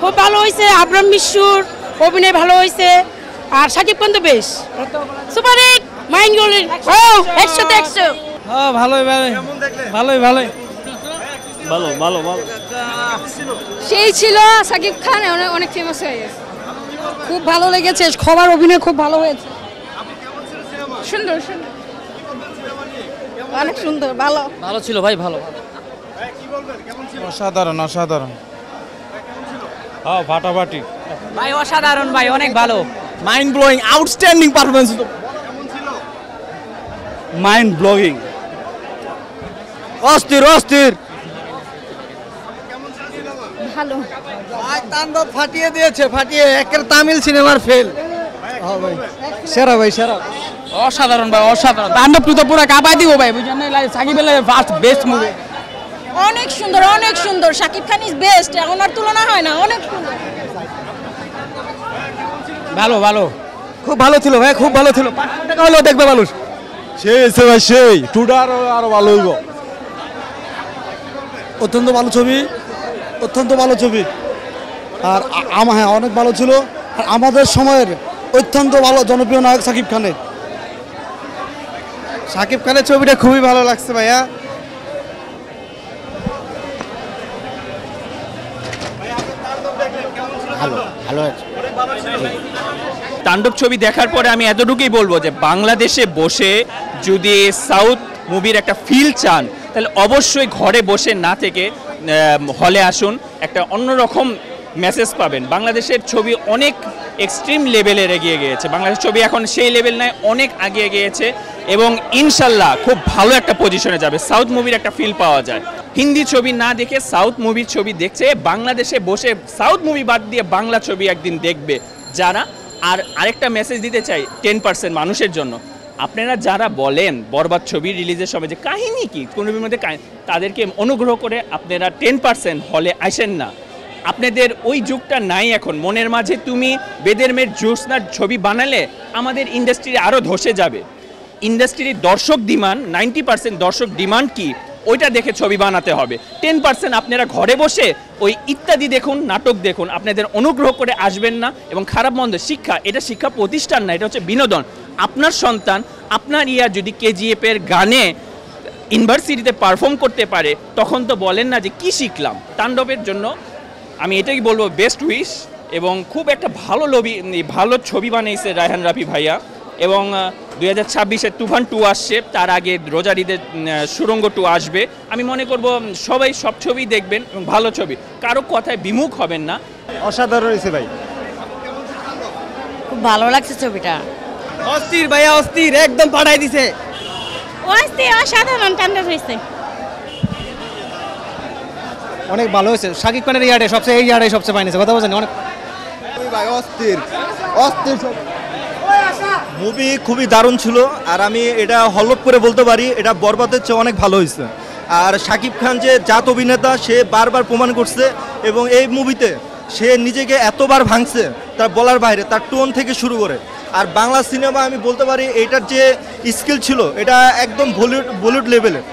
খুব ভালো হয়েছে, আবরাম মিশুর অভিনয় ভালো হয়েছে, আর শাকিব খান তো বেশ সুপার হিট মাইন্ড গোলিং। ও 100 তে 100। হ্যাঁ ভালোই ভালোই ভালোই ভালোই ভালো ভালো ভালো সেই ছিল শাকিব খান অনেক ফেমাস হয়ে গেছে, খুব ভালো লেগেছে, সবার অভিনয় খুব ভালো হয়েছে, সুন্দর সুন্দর অনেক সুন্দর ভালো ভালো ছিল ভাই ভালো অসাধারণ অসাধারণ হ্যাঁ ফাটাফাটি ভাই অসাধারণ ভাই অনেক ভালো mind blowing outstanding performance mind blowing অস্থির অস্থির ভালো তাণ্ডব ফাটিয়ে দিয়েছে ফাটিয়ে একের তামিল সিনেমার ফেল সেরা ভাই সেরা অসাধারণ ভাই অসাধারণ তাণ্ডব টু তো পুরো কাঁপাই দিব ভাই বুঝছেন না সাকিবের ফার্স্ট বেস্ট মুভি অনেক সুন্দর শাকিব খান ইজ বেস্ট, ওনার তুলনা হয় না, অনেক সুন্দর ভালো ভালো খুব ভালো ছিল ভাই খুব ভালো ছিল 500 টাকা হলেও দেখবে মানুষ সেই এসে ভাই সেই টুডা আরো ভালো হইব অত্যন্ত ভালো ছবি অত্যন্ত ভালো ছবি আর হ্যাঁ অনেক ভালো ছিল আর আমাদের সময়ের অত্যন্ত ভালো জনপ্রিয় নায়ক শাকিব খানের ছবিটা খুবই ভালো লাগছে ভাইয়া তাণ্ডব ছবি দেখার পরে আমি এতটুকুই বলবো যে বাংলাদেশে বসে যদি সাউথ মুভির একটা ফিল চান তাহলে অবশ্যই ঘরে বসে না থেকে হলে আসুন, একটা অন্যরকম মেসেজ পাবেন। বাংলাদেশের ছবি অনেক এক্সট্রিম লেভেলের এগিয়ে গিয়েছে, বাংলাদেশের ছবি এখন সেই লেভেল নয়, অনেক এগিয়ে গিয়েছে এবং ইনশাল্লাহ খুব ভালো একটা পজিশনে যাবে। সাউথ মুভির একটা ফিল পাওয়া যায়, হিন্দি ছবি না দেখে সাউথ মুভির ছবি দেখছে, বাংলাদেশে বসে সাউথ মুভি বাদ দিয়ে বাংলা ছবি একদিন দেখবে যারা। আর আরেকটা মেসেজ দিতে চাই 10% মানুষের জন্য, আপনারা যারা বলেন বরবাদ ছবি রিলিজের সময় যে কাহিনী কি কোন ছবির মধ্যে, তাদেরকে অনুগ্রহ করে আপনারা 10% হলে আসেন না, আপনাদের ওই যুগটা নাই এখন। মনের মাঝে তুমি বেদের মেয়ের জ্যোৎস্নার ছবি বানালে আমাদের ইন্ডাস্ট্রি আরও ধসে যাবে। ইন্ডাস্ট্রির দর্শক ডিমান্ড 90% দর্শক ডিমান্ড কি ওইটা দেখে ছবি বানাতে হবে। 10% আপনারা ঘরে বসে ওই ইত্যাদি দেখুন, নাটক দেখুন, আপনাদের অনুগ্রহ করে আসবেন না। এবং খারাপ মন্দ শিক্ষা, এটা শিক্ষা প্রতিষ্ঠান না, এটা হচ্ছে বিনোদন। আপনার সন্তান আপনার যদি KGF এর গানে ইউনিভার্সিটিতে পারফর্ম করতে পারে তখন তো বলেন না যে কি শিখলাম। তাণ্ডবের জন্য আমি এটাই বলবো বেস্ট উইশ, এবং খুব একটা ভালো ছবি বানিয়েছে রায়হান রাফি ভাইয়া। এবং 2026-এ তুফান 2 আসছে, তার আগে রোজারিদের সুরঙ্গ 2 আসবে। আমি মনে করব সবাই সব ছবি দেখবেন এবং ভালো ছবি, কারো কথায় বিমুখ হবেন না। অসাধারণ হয়েছে ভাই, খুব ভালো লাগছে ছবিটা, অস্থির ভাইয়া অস্থির, একদম পাঠাই দিছে, অসাধারণ তাণ্ডব হয়েছে, অনেক ভালো হয়েছে। শাকিব খানের ইয়ার্ডে সবচেয়ে পাইছে কথা বলছেন অনেক ভাই অস্থির অস্থির মুভি খুবই দারুণ ছিল। আর আমি এটা হলপ করে বলতে পারি এটা বরবাদের চেয়ে অনেক ভালো হয়েছে। আর শাকিব খান যে জাত অভিনেতা সে বারবার প্রমাণ করছে এবং এই মুভিতে সে নিজেকে এতবার ভাঙছে তার বলার বাইরে, তার টোন থেকে শুরু করে। আর বাংলা সিনেমা আমি বলতে পারি এটার যে স্কিল ছিল এটা একদম বলিউড লেভেলের।